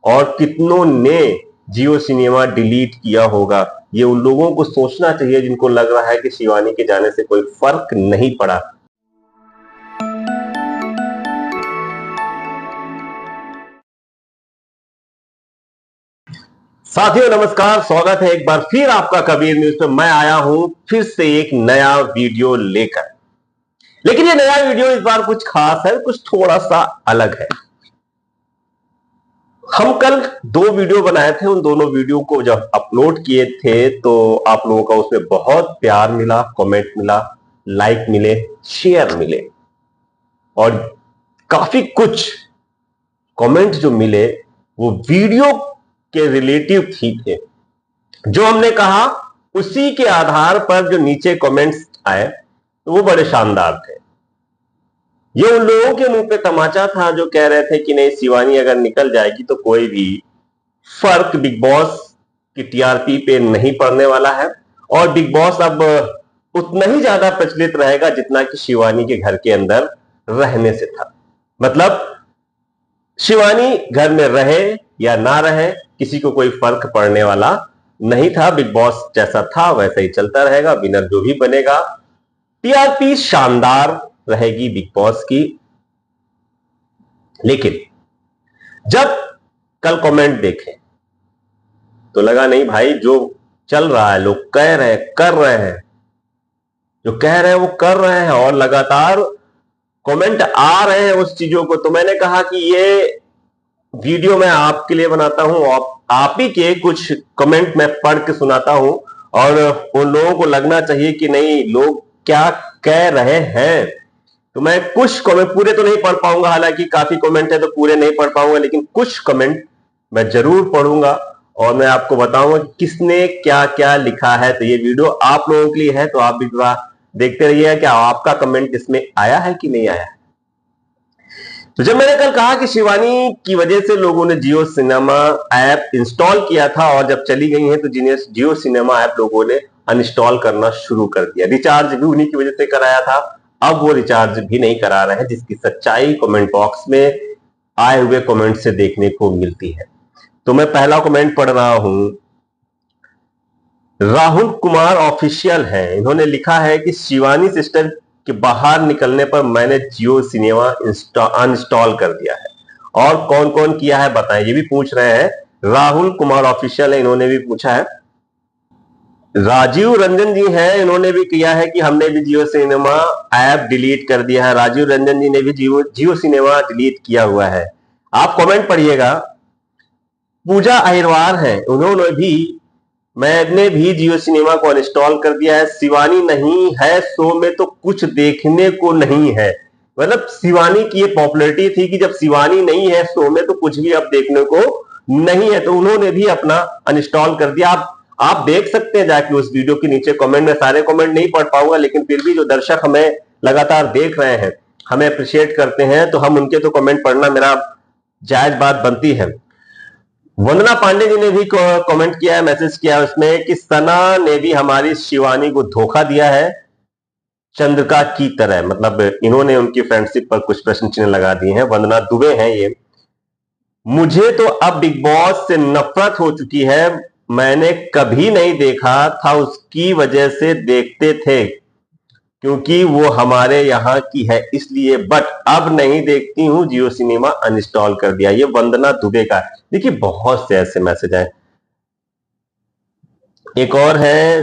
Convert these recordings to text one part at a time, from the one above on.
और कितनों ने जियो सिनेमा डिलीट किया होगा। ये उन लोगों को सोचना चाहिए जिनको लग रहा है कि शिवानी के जाने से कोई फर्क नहीं पड़ा। साथियों नमस्कार, स्वागत है एक बार फिर आपका कबीर न्यूज पे। मैं आया हूं फिर से एक नया वीडियो लेकर, लेकिन ये नया वीडियो इस बार कुछ खास है, कुछ थोड़ा सा अलग है। हम कल 2 वीडियो बनाए थे, उन दोनों वीडियो को जब अपलोड किए थे तो आप लोगों का उसमें बहुत प्यार मिला, कमेंट मिला, लाइक मिले, शेयर मिले और काफी कुछ कमेंट जो मिले वो वीडियो के रिलेटिव ही थे। जो हमने कहा उसी के आधार पर जो नीचे कमेंट्स आए तो वो बड़े शानदार थे। ये उन लोगों के मुंह पे तमाचा था जो कह रहे थे कि नहीं, शिवानी अगर निकल जाएगी तो कोई भी फर्क बिग बॉस की टीआरपी पे नहीं पड़ने वाला है और बिग बॉस अब उतना ही ज्यादा प्रचलित रहेगा जितना कि शिवानी के घर के अंदर रहने से था। मतलब शिवानी घर में रहे या ना रहे किसी को कोई फर्क पड़ने वाला नहीं था। बिग बॉस जैसा था वैसा ही चलता रहेगा, विनर जो भी बनेगा। टीआरपी शानदार रहेगी बिग बॉस की। लेकिन जब कल कमेंट देखे तो लगा नहीं भाई, जो चल रहा है, लोग कह रहे हैं, कर रहे हैं, जो कह रहे हैं वो कर रहे हैं और लगातार कमेंट आ रहे हैं उस चीजों को। तो मैंने कहा कि ये वीडियो मैं आपके लिए बनाता हूं, आप ही के कुछ कमेंट मैं पढ़ के सुनाता हूं और उन लोगों को लगना चाहिए कि नहीं, लोग क्या कह रहे हैं। तो मैं कुछ कमेंट पूरे तो नहीं पढ़ पाऊंगा, हालांकि काफी कमेंट है तो पूरे नहीं पढ़ पाऊंगा, लेकिन कुछ कमेंट मैं जरूर पढ़ूंगा और मैं आपको बताऊंगा कि किसने क्या क्या लिखा है। तो ये वीडियो आप लोगों के लिए है, तो आप भी थोड़ा देखते रहिएगा कि आपका कमेंट इसमें आया है कि नहीं आया है। तो जब मैंने कल कहा कि शिवानी की वजह से लोगों ने जियो सिनेमा ऐप इंस्टॉल किया था और जब चली गई है तो जियो सिनेमा ऐप लोगों ने अनइंस्टॉल करना शुरू कर दिया। रिचार्ज भी उन्हीं की वजह से कराया था, अब वो रिचार्ज भी नहीं करा रहे हैं, जिसकी सच्चाई कमेंट बॉक्स में आए हुए कमेंट से देखने को मिलती है। तो मैं पहला कमेंट पढ़ रहा हूं। राहुल कुमार ऑफिशियल है, इन्होंने लिखा है कि शिवानी सिस्टर के बाहर निकलने पर मैंने जियो सिनेमा अनइंस्टॉल कर दिया है। और कौन कौन किया है बताएं, ये भी पूछ रहे हैं। राहुल कुमार ऑफिशियल है, इन्होंने भी पूछा है। राजीव रंजन जी हैं, इन्होंने भी किया है कि हमने भी जियो सिनेमा ऐप डिलीट कर दिया है। राजीव रंजन जी ने भी जियो सिनेमा डिलीट किया हुआ है। आप कमेंट पढ़िएगा। पूजा अहिरवार है, उन्होंने भी मैंने भी जियो सिनेमा को अनइंस्टॉल कर दिया है। शिवानी नहीं है शो में तो कुछ देखने को नहीं है। मतलब शिवानी की ये पॉपुलैरिटी थी कि जब शिवानी नहीं है शो में तो कुछ भी अब देखने को नहीं है, तो उन्होंने भी अपना अनइंस्टॉल कर दिया। आप देख सकते हैं जाके उस वीडियो के नीचे कमेंट में, सारे कमेंट नहीं पढ़ पाऊंगा, लेकिन फिर भी जो दर्शक हमें लगातार देख रहे हैं, हमें अप्रिशिएट करते हैं, तो हम उनके तो कमेंट पढ़ना मेरा जायज बात बनती है। वंदना पांडे जी ने भी कमेंट किया है, मैसेज किया है उसमें कि सना ने भी हमारी शिवानी को धोखा दिया है चंद्रिका की तरह। मतलब इन्होंने उनकी फ्रेंडशिप पर कुछ प्रश्न चिन्ह लगा दिए हैं। वंदना दुबे हैं ये। मुझे तो अब बिग बॉस से नफरत हो चुकी है, मैंने कभी नहीं देखा था, उसकी वजह से देखते थे क्योंकि वो हमारे यहाँ की है इसलिए, बट अब नहीं देखती हूं, जियो सिनेमा अनइंस्टॉल कर दिया। ये वंदना दुबे का। देखिए बहुत से ऐसे मैसेज आए। एक और है,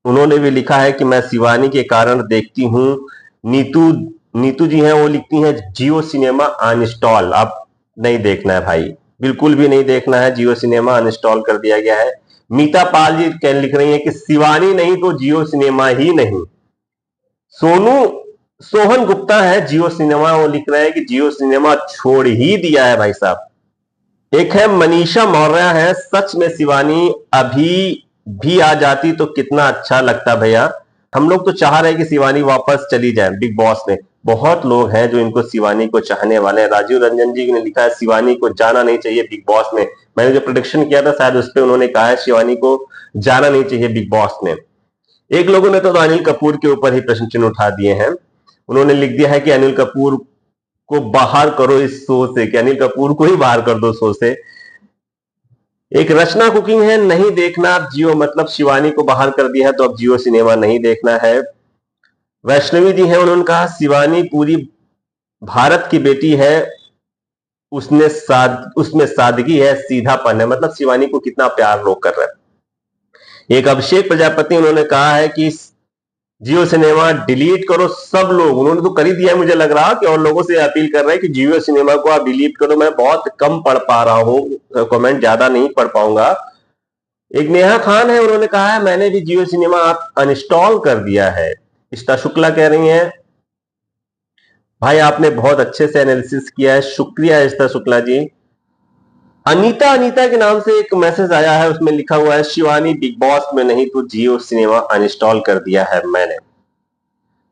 उन्होंने भी लिखा है कि मैं शिवानी के कारण देखती हूं। नीतू जी हैं, वो लिखती हैं जियो सिनेमा अनइंस्टॉल, अब नहीं देखना है भाई, बिल्कुल भी नहीं देखना है, जियो सिनेमा अनइंस्टॉल कर दिया गया है। मीता पाल जी लिख रही हैं कि शिवानी नहीं तो जियो सिनेमा ही नहीं। सोहन गुप्ता है जियो सिनेमा, वो लिख रहे हैं कि जियो सिनेमा छोड़ ही दिया है भाई साहब। एक है मनीषा मौर्य है, सच में शिवानी अभी भी आ जाती तो कितना अच्छा लगता भैया। हम लोग तो चाह रहे हैं कि शिवानी वापस चली जाए बिग बॉस में। बहुत लोग हैं जो इनको शिवानी को चाहने वाले हैं। राजीव रंजन जी ने लिखा है शिवानी को जाना नहीं चाहिए बिग बॉस में। मैंने जो प्रोडिक्शन किया था शायद उस पर उन्होंने कहा है शिवानी को जाना नहीं चाहिए बिग बॉस में। एक लोगों ने तो अनिल कपूर के ऊपर ही प्रश्न चिन्ह उठा दिए हैं। उन्होंने लिख दिया है कि अनिल कपूर को बाहर करो इस शो से, कि अनिल कपूर को ही बाहर कर दो शो से। एक रचना कुकिंग है, नहीं देखना जियो, मतलब शिवानी को बाहर कर दिया है तो अब जियो सिनेमा नहीं देखना है। वैष्णवी जी हैं, उन्होंने कहा शिवानी पूरी भारत की बेटी है, उसमें सादगी है, सीधापन है, मतलब शिवानी को कितना प्यार लोग कर रहे हैं। एक अभिषेक प्रजापति, उन्होंने कहा है कि जियो सिनेमा डिलीट करो सब लोग, उन्होंने तो कर ही दिया है, मुझे लग रहा कि और लोगों से अपील कर रहे हैं कि जियो सिनेमा को आप डिलीट करो। मैं बहुत कम पढ़ पा रहा हूं, कमेंट ज्यादा नहीं पढ़ पाऊंगा। एक नेहा खान है, उन्होंने कहा है मैंने भी जियो सिनेमा आप अनइंस्टॉल कर दिया है। इष्टा शुक्ला कह रही हैं भाई आपने बहुत अच्छे से एनालिसिस किया है, शुक्रिया इष्टा शुक्ला जी। अनीता अनीता के नाम से एक मैसेज आया है, उसमें लिखा हुआ है शिवानी बिग बॉस में नहीं तो जियो सिनेमा अनइंस्टॉल कर दिया है मैंने।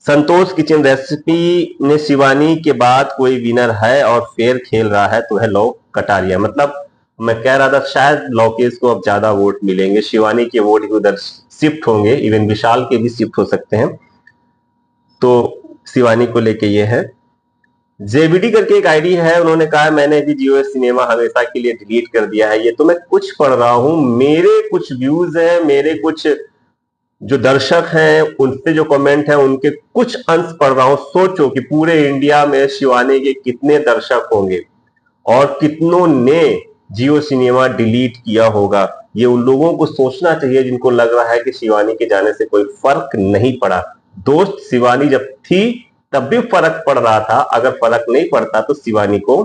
संतोष किचन रेसिपी ने शिवानी के बाद कोई विनर है और फेयर खेल रहा है तो है लोग कटारिया, मतलब मैं कह रहा था शायद लोकेश को अब ज्यादा वोट मिलेंगे, शिवानी के वोट उधर शिफ्ट होंगे, इवन विशाल के भी शिफ्ट हो सकते हैं, तो शिवानी को लेके ये है। जेबीडी करके एक आईडी है, उन्होंने कहा मैंने भी जियो सिनेमा हमेशा के लिए डिलीट कर दिया है। ये तो मैं कुछ पढ़ रहा हूं, मेरे कुछ व्यूज हैं, मेरे कुछ जो दर्शक हैं उनसे जो कमेंट है उनके कुछ अंश पढ़ रहा हूं। सोचो कि पूरे इंडिया में शिवानी के कितने दर्शक होंगे और कितनों ने जियो सिनेमा डिलीट किया होगा। ये उन लोगों को सोचना चाहिए जिनको लग रहा है कि शिवानी के जाने से कोई फर्क नहीं पड़ा। दोस्त, शिवानी जब थी तब भी फर्क पड़ रहा था, अगर फर्क नहीं पड़ता तो शिवानी को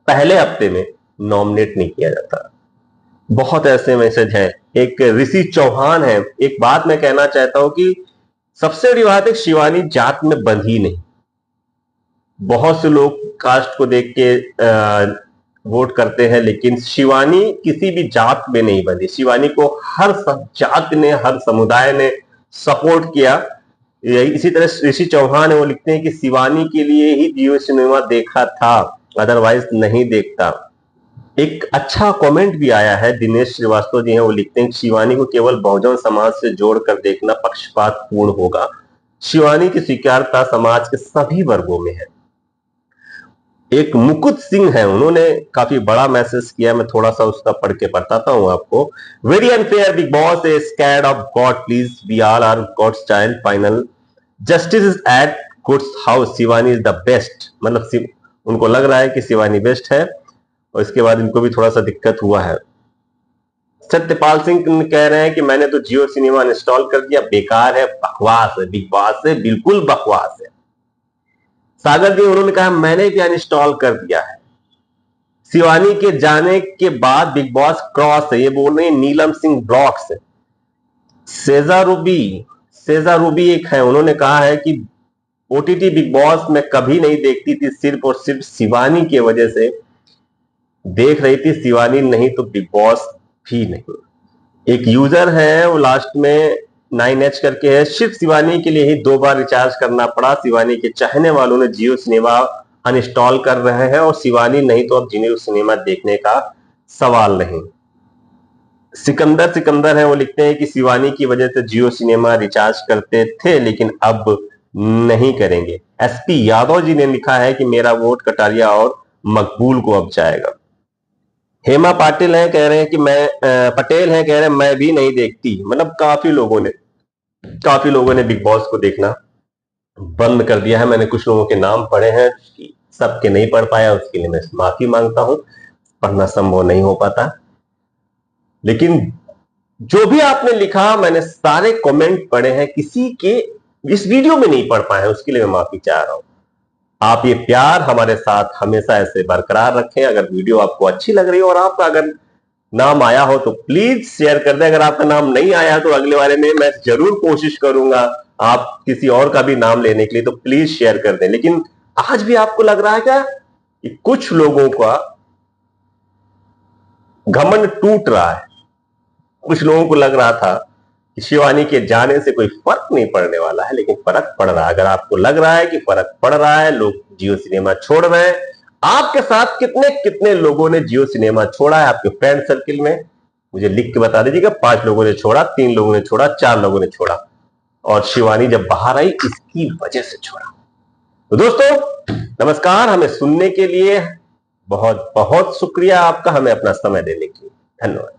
पहले हफ्ते में नॉमिनेट नहीं किया जाता। बहुत ऐसे मैसेज है। एक ऋषि चौहान है, एक बात मैं कहना चाहता हूं कि सबसे बड़ी बात है शिवानी जात में बंधी नहीं। बहुत से लोग कास्ट को देख के वोट करते हैं, लेकिन शिवानी किसी भी जात में नहीं बंधी। शिवानी को हर जात ने, हर समुदाय ने सपोर्ट किया। इसी तरह ऋषि चौहान है, वो लिखते हैं कि शिवानी के लिए ही जियो सिनेमा देखा था, अदरवाइज नहीं देखता। एक अच्छा कमेंट भी आया है, दिनेश श्रीवास्तव जी हैं, वो लिखते हैं शिवानी को केवल बहुजन समाज से जोड़कर देखना पक्षपात पूर्ण होगा। शिवानी की स्वीकार्यता समाज के सभी वर्गों में है। एक मुकुट सिंह है, उन्होंने काफी बड़ा मैसेज किया, मैं थोड़ा सा उसका पढ़ के बताता हूं आपको। Very unfair, Bigg Boss is scared of God, please we all are God's child, final justice is at God's house, Shivani is the best, मतलब उनको लग रहा है कि शिवानी बेस्ट है और इसके बाद इनको भी थोड़ा सा दिक्कत हुआ है। सत्यपाल सिंह कह रहे हैं कि मैंने तो जियो सिनेमा इंस्टॉल कर दिया, बेकार है, बकवास है, बिग बॉस है बिल्कुल बकवास है। सागर जी, उन्होंने कहा मैंने भी अनइंस्टॉल कर दिया है। शिवानी के जाने के बाद बिग बॉस क्रॉस है, ये बोल रहे हैं नीलम सिंह ब्लॉक्स। सेजा रूबी एक है, उन्होंने कहा है कि ओटीटी बिग बॉस में कभी नहीं देखती थी, सिर्फ और सिर्फ शिवानी की वजह से देख रही थी, शिवानी नहीं तो बिग बॉस भी नहीं। एक यूजर है, वो लास्ट में 9H करके है, सिर्फ शिवानी के लिए ही 2 बार रिचार्ज करना पड़ा। शिवानी के चाहने वालों ने जियो सिनेमा अनइंस्टॉल कर रहे हैं और शिवानी नहीं तो अब जियो सिनेमा देखने का सवाल नहीं। सिकंदर है, वो लिखते हैं कि शिवानी की वजह से जियो सिनेमा रिचार्ज करते थे लेकिन अब नहीं करेंगे। एसपी यादव जी ने लिखा है कि मेरा वोट कटारिया और मकबूल को अब जाएगा। हेमा पाटिल हैं, कह रहे हैं कि पटेल हैं, कह रहे हैं मैं भी नहीं देखती, मतलब काफी लोगों ने बिग बॉस को देखना बंद कर दिया है। मैंने कुछ लोगों के नाम पढ़े हैं, सबके नहीं पढ़ पाया, उसके लिए मैं माफी मांगता हूं, पढ़ना संभव नहीं हो पाता। लेकिन जो भी आपने लिखा, मैंने सारे कमेंट पढ़े हैं, किसी के इस वीडियो में नहीं पढ़ पाए, उसके लिए मैं माफी चाह रहा हूं। आप ये प्यार हमारे साथ हमेशा ऐसे बरकरार रखें। अगर वीडियो आपको अच्छी लग रही हो और आपका अगर नाम आया हो तो प्लीज शेयर कर दें। अगर आपका नाम नहीं आया तो अगले बारे में मैं जरूर कोशिश करूंगा आप किसी और का भी नाम लेने के लिए, तो प्लीज शेयर कर दें। लेकिन आज भी आपको लग रहा है क्या कि कुछ लोगों का घमंड टूट रहा है? कुछ लोगों को लग रहा था कि शिवानी के जाने से कोई फर्क नहीं पड़ने वाला है, लेकिन फर्क पड़ रहा है। अगर आपको लग रहा है कि फर्क पड़ रहा है, लोग जियो सिनेमा छोड़ रहे हैं, आपके साथ कितने कितने लोगों ने जियो सिनेमा छोड़ा है आपके फ्रेंड सर्किल में, मुझे लिख के बता दीजिएगा। 5 लोगों ने छोड़ा, 3 लोगों ने छोड़ा, 4 लोगों ने छोड़ा, और शिवानी जब बाहर आई इसकी वजह से छोड़ा। तो दोस्तों नमस्कार, हमें सुनने के लिए बहुत बहुत शुक्रिया आपका, हमें अपना समय देने के लिए धन्यवाद।